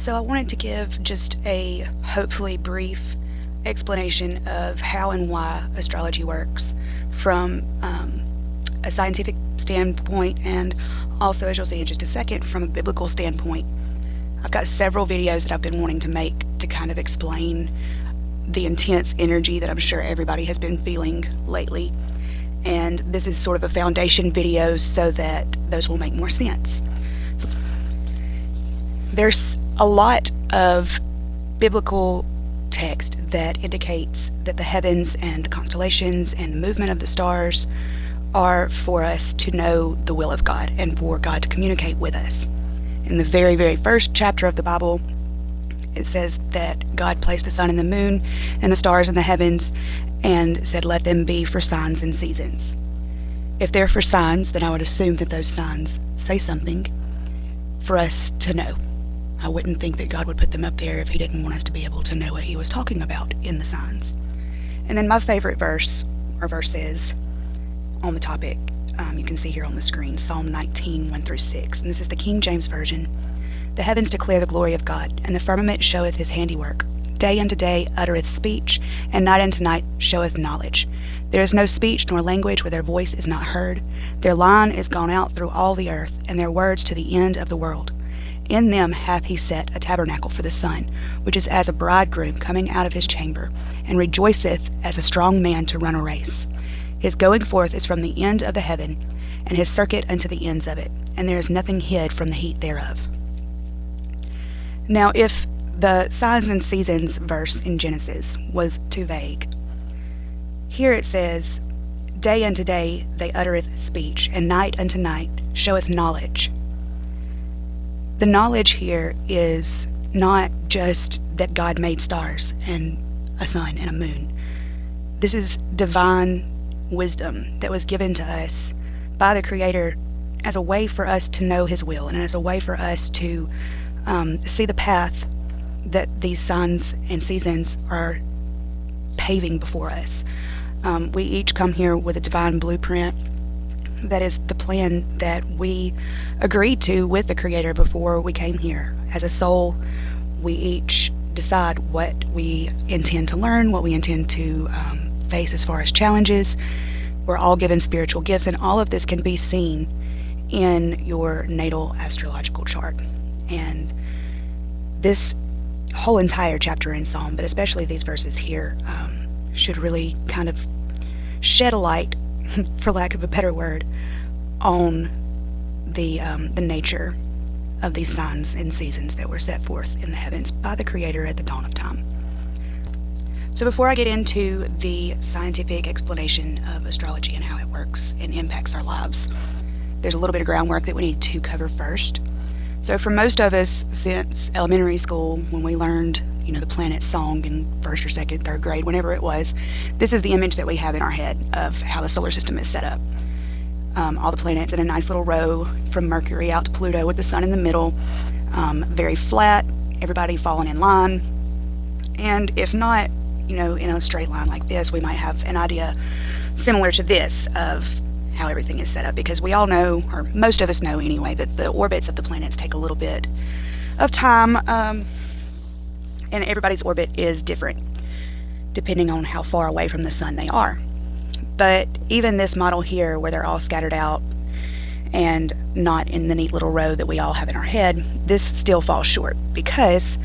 So I wanted to give just a hopefully brief explanation of how and why astrology works from a scientific standpoint, and also, as you'll see in just a second, from a biblical standpoint. I've got several videos that I've been wanting to make to kind of explain the intense energy that I'm sure everybody has been feeling lately, and this is sort of a foundation video so that those will make more sense. So, there's a lot of biblical text that indicates that the heavens and constellations and the movement of the stars are for us to know the will of God and for God to communicate with us. In the very, very first chapter of the Bible, it says that God placed the sun and the moon and the stars in the heavens and said, "Let them be for signs and seasons." If they're for signs, then I would assume that those signs say something for us to know. I wouldn't think that God would put them up there if he didn't want us to be able to know what he was talking about in the signs. And then my favorite verse, or verses on the topic, you can see here on the screen, Psalm 19, 1-6. And this is the King James Version. "The heavens declare the glory of God, and the firmament showeth his handiwork. Day unto day uttereth speech, and night unto night showeth knowledge. There is no speech nor language where their voice is not heard. Their line is gone out through all the earth, and their words to the end of the world. In them hath he set a tabernacle for the sun, which is as a bridegroom coming out of his chamber, and rejoiceth as a strong man to run a race. His going forth is from the end of the heaven, and his circuit unto the ends of it, and there is nothing hid from the heat thereof." Now, if the signs and seasons verse in Genesis was too vague, here it says, "Day unto day they uttereth speech, and night unto night showeth knowledge." The knowledge here is not just that God made stars and a sun and a moon. This is divine wisdom that was given to us by the Creator as a way for us to know his will and as a way for us to see the path that these signs and seasons are paving before us. We each come here with a divine blueprint. That is the plan that we agreed to with the Creator before we came here. As a soul, we each decide what we intend to learn, what we intend to face as far as challenges. We're all given spiritual gifts, and all of this can be seen in your natal astrological chart. And this whole entire chapter in Psalm, but especially these verses here, should really kind of shed a light, for lack of a better word, on the nature of these signs and seasons that were set forth in the heavens by the Creator at the dawn of time. So before I get into the scientific explanation of astrology and how it works and impacts our lives, there's a little bit of groundwork that we need to cover first. So for most of us, since elementary school, when we learned, the planet song in first or second, third grade, whenever it was, this is the image that we have in our head of how the solar system is set up. All the planets in a nice little row from Mercury out to Pluto with the sun in the middle, very flat, everybody falling in line. And if not, in a straight line like this, we might have an idea similar to this of how everything is set up, because we all know, or most of us know anyway, that the orbits of the planets take a little bit of time, and everybody's orbit is different depending on how far away from the sun they are. But even this model here, where they're all scattered out and not in the neat little row that we all have in our head, this still falls short, because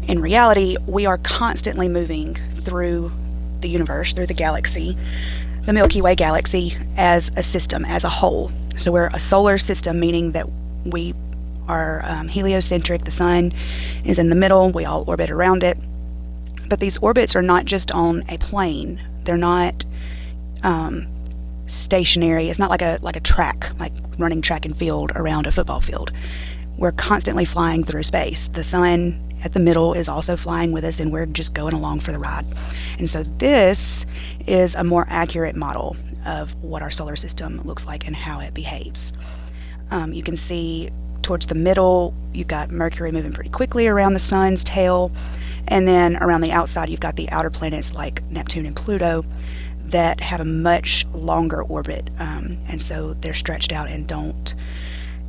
in reality we are constantly moving through the universe, through the galaxy, the Milky Way galaxy, as a system, as a whole. So we're a solar system, meaning that we are heliocentric. The sun is in the middle, we all orbit around it. But these orbits are not just on a plane. They're not stationary. It's not like a track, like running track and field around a football field. We're constantly flying through space. The sun at the middle is also flying with us, and we're just going along for the ride. And so this is a more accurate model of what our solar system looks like and how it behaves. You can see towards the middle, you've got Mercury moving pretty quickly around the sun's tail, and then around the outside, you've got the outer planets like Neptune and Pluto that have a much longer orbit, and so they're stretched out and don't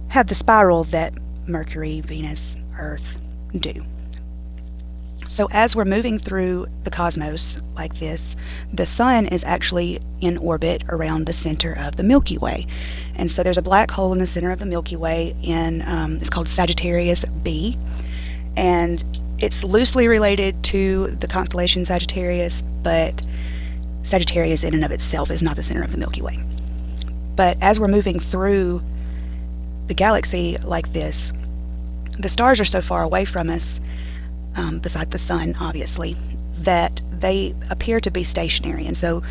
have the spiral that Mercury, Venus, Earth do. So as we're moving through the cosmos like this, the sun is actually in orbit around the center of the Milky Way. And so there's a black hole in the center of the Milky Way it's called Sagittarius B. And it's loosely related to the constellation Sagittarius, but Sagittarius in and of itself is not the center of the Milky Way. But as we're moving through the galaxy like this, the stars are so far away from us, beside the sun, obviously, that they appear to be stationary. And so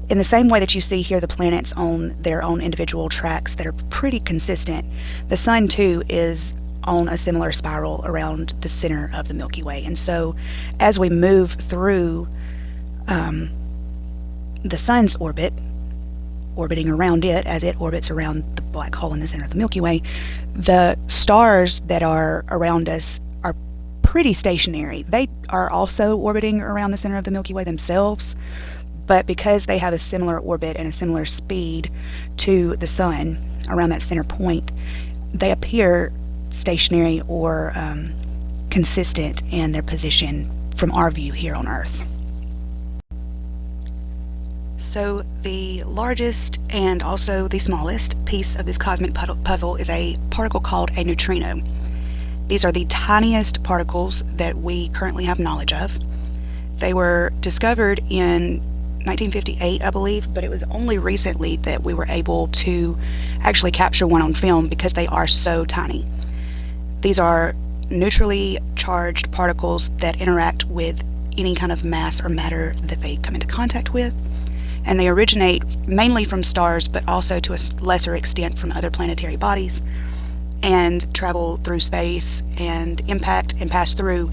in the same way that you see here the planets on their own individual tracks that are pretty consistent, the sun too is on a similar spiral around the center of the Milky Way. And so as we move through the sun's orbit, orbiting around it as it orbits around the black hole in the center of the Milky Way, the stars that are around us are pretty stationary. They are also orbiting around the center of the Milky Way themselves, but because they have a similar orbit and a similar speed to the sun around that center point, they appear stationary or consistent in their position from our view here on Earth. So the largest and also the smallest piece of this cosmic puzzle is a particle called a neutrino. These are the tiniest particles that we currently have knowledge of. They were discovered in 1958, I believe, but it was only recently that we were able to actually capture one on film because they are so tiny. These are neutrally charged particles that interact with any kind of mass or matter that they come into contact with. And they originate mainly from stars, but also to a lesser extent from other planetary bodies, and travel through space and impact and pass through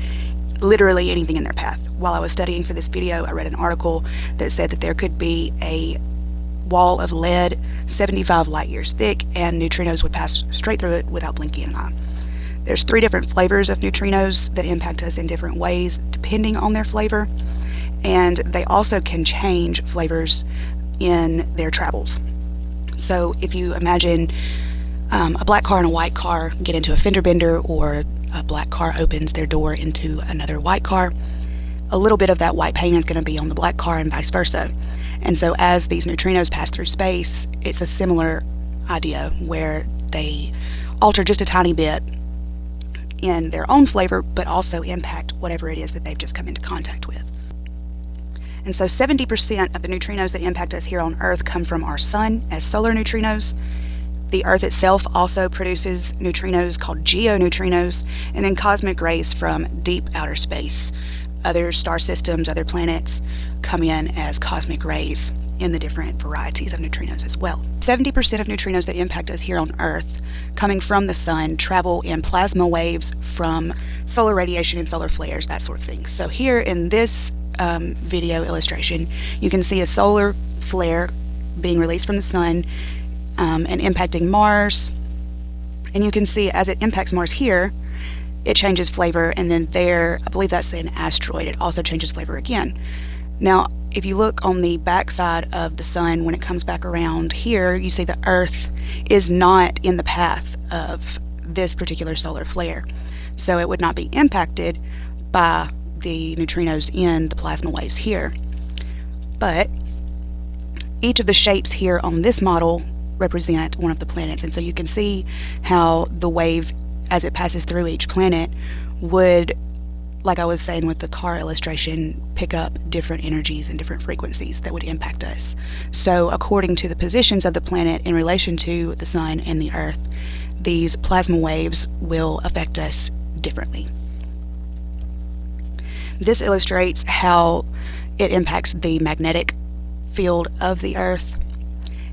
literally anything in their path. While I was studying for this video, I read an article that said that there could be a wall of lead 75 light years thick, and neutrinos would pass straight through it without blinking an eye. There's 3 different flavors of neutrinos that impact us in different ways depending on their flavor. And they also can change flavors in their travels. So if you imagine a black car and a white car get into a fender bender, or a black car opens their door into another white car, a little bit of that white paint is going to be on the black car and vice versa. And so as these neutrinos pass through space, it's a similar idea where they alter just a tiny bit in their own flavor, but also impact whatever it is that they've just come into contact with. And so 70% of the neutrinos that impact us here on Earth come from our sun as solar neutrinos. The Earth itself also produces neutrinos called geoneutrinos, and then cosmic rays from deep outer space. Other star systems, other planets come in as cosmic rays in the different varieties of neutrinos as well. 70% of neutrinos that impact us here on Earth coming from the sun travel in plasma waves from solar radiation and solar flares, that sort of thing. So here in this video illustration, you can see a solar flare being released from the sun and impacting Mars, and you can see as it impacts Mars here, it changes flavor, and then there, I believe that's an asteroid, it also changes flavor again. Now if you look on the back side of the sun, when it comes back around here, you see the Earth is not in the path of this particular solar flare, so it would not be impacted by the neutrinos in the plasma waves here. But each of the shapes here on this model represent one of the planets, and so you can see how the wave as it passes through each planet would, like I was saying with the car illustration, pick up different energies and different frequencies that would impact us. So according to the positions of the planet in relation to the sun and the Earth, these plasma waves will affect us differently. This illustrates how it impacts the magnetic field of the Earth,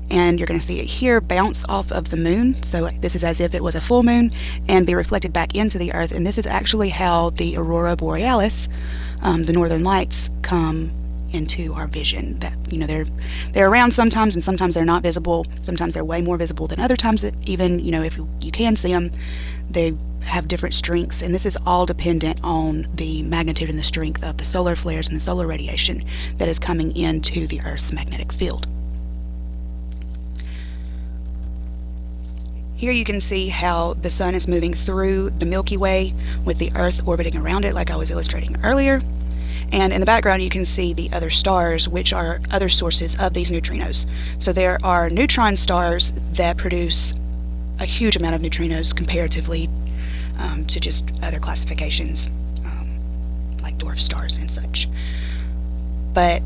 and you're going to see it here bounce off of the moon. So this is as if it was a full moon and be reflected back into the Earth, and this is actually how the aurora borealis, the northern lights, come into our vision. That, you know, they're around sometimes, and sometimes they're not visible. Sometimes they're way more visible than other times. That even, you know, if you can see them, they have different strengths, and this is all dependent on the magnitude and the strength of the solar flares and the solar radiation that is coming into the Earth's magnetic field. Here you can see how the sun is moving through the Milky Way with the Earth orbiting around it, like I was illustrating earlier. And in the background, you can see the other stars, which are other sources of these neutrinos. So there are neutron stars that produce a huge amount of neutrinos comparatively to just other classifications, like dwarf stars and such. But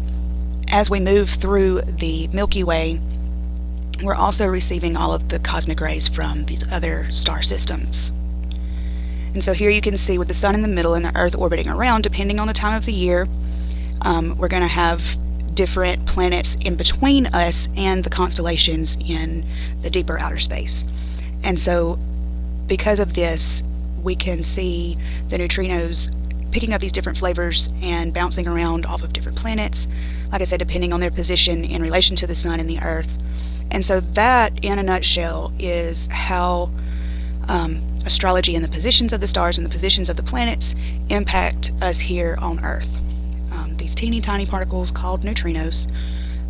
as we move through the Milky Way, we're also receiving all of the cosmic rays from these other star systems. And so here you can see with the sun in the middle and the Earth orbiting around, depending on the time of the year, we're going to have different planets in between us and the constellations in the deeper outer space. And so because of this, we can see the neutrinos picking up these different flavors and bouncing around off of different planets, like I said, depending on their position in relation to the sun and the Earth. And so that, in a nutshell, is how astrology and the positions of the stars and the positions of the planets impact us here on Earth. These teeny tiny particles called neutrinos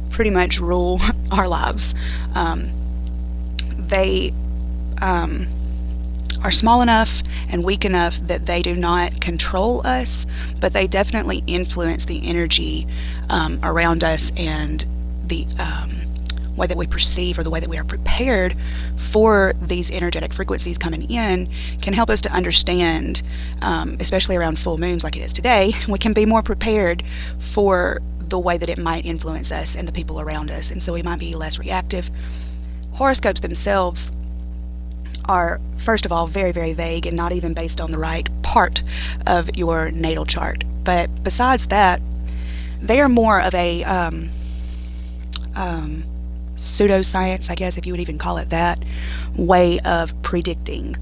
pretty much rule our lives. They are small enough and weak enough that they do not control us, but they definitely influence the energy around us, and the way that we perceive or the way that we are prepared for these energetic frequencies coming in can help us to understand, especially around full moons like it is today, we can be more prepared for the way that it might influence us and the people around us, and so we might be less reactive. Horoscopes themselves are, first of all, very, very vague and not even based on the right part of your natal chart. But besides that, they are more of a pseudoscience, I guess, if you would even call it that, way of predicting.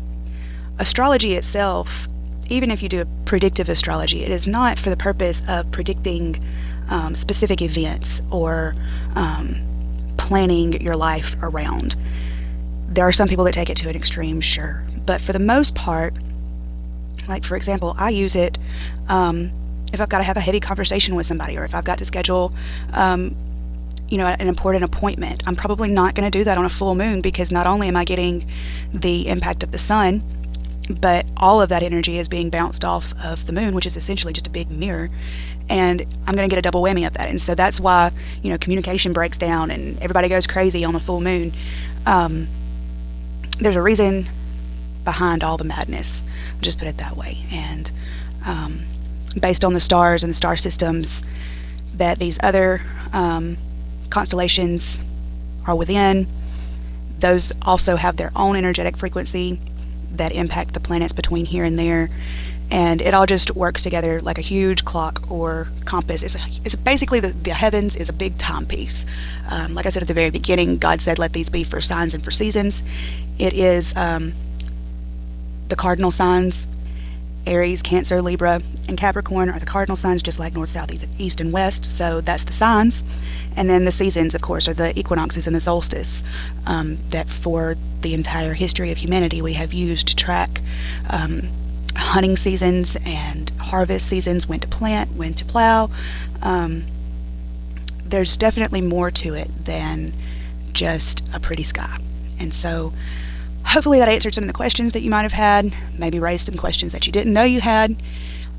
Astrology itself, even if you do a predictive astrology, it is not for the purpose of predicting specific events or planning your life around. There are some people that take it to an extreme, sure, but for the most part, like for example, I use it if I've got to have a heavy conversation with somebody, or if I've got to schedule an important appointment. I'm probably not going to do that on a full moon, because not only am I getting the impact of the sun, but all of that energy is being bounced off of the moon, which is essentially just a big mirror, and I'm going to get a double whammy of that. And so that's why communication breaks down and everybody goes crazy on a full moon. There's a reason behind all the madness, I'll just put it that way. And based on the stars and the star systems that these other constellations are within, those also have their own energetic frequency that impact the planets between here and there, and it all just works together like a huge clock or compass. It's basically the heavens is a big timepiece. Like I said at the very beginning, God said, "Let these be for signs and for seasons." It is the cardinal signs. Aries, Cancer, Libra, and Capricorn are the cardinal signs, just like north, south, east, and west. So that's the signs. And then the seasons, of course, are the equinoxes and the solstice that for the entire history of humanity we have used to track hunting seasons and harvest seasons, when to plant, when to plow. There's definitely more to it than just a pretty sky. And so hopefully that answered some of the questions that you might have had, maybe raised some questions that you didn't know you had.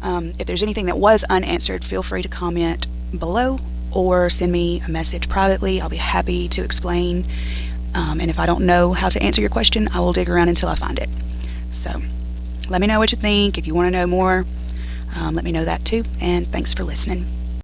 If there's anything that was unanswered, feel free to comment below or send me a message privately. I'll be happy to explain. And if I don't know how to answer your question, I will dig around until I find it. So let me know what you think. If you want to know more, let me know that too. And thanks for listening.